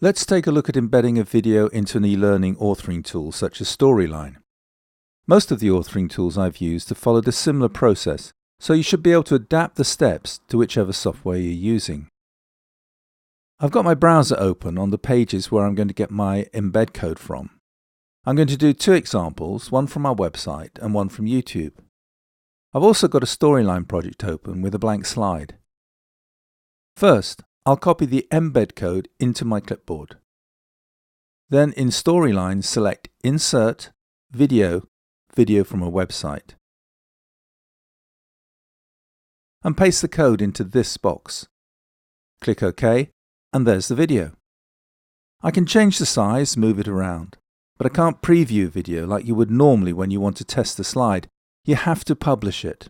Let's take a look at embedding a video into an e-learning authoring tool such as Storyline. Most of the authoring tools I've used have followed a similar process, so you should be able to adapt the steps to whichever software you're using. I've got my browser open on the pages where I'm going to get my embed code from. I'm going to do two examples, one from our website and one from YouTube. I've also got a Storyline project open with a blank slide. First, I'll copy the embed code into my clipboard. Then in Storyline, select Insert, Video, Video from a website. And paste the code into this box. Click OK, and there's the video. I can change the size, move it around, but I can't preview a video like you would normally when you want to test the slide. You have to publish it.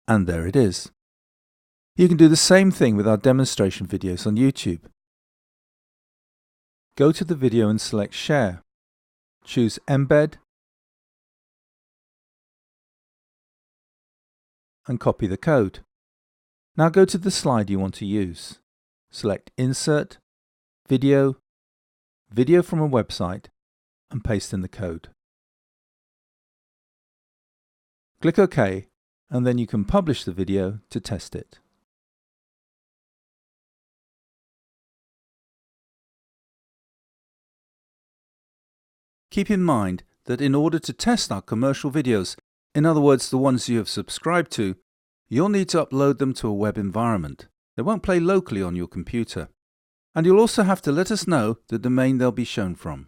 And there it is. You can do the same thing with our demonstration videos on YouTube. Go to the video and select Share. Choose Embed and copy the code. Now go to the slide you want to use. Select Insert, Video, Video from a website, and paste in the code. Click OK, and then you can publish the video to test it. Keep in mind that in order to test our commercial videos, in other words the ones you have subscribed to, you'll need to upload them to a web environment. They won't play locally on your computer. And you'll also have to let us know the domain they'll be shown from.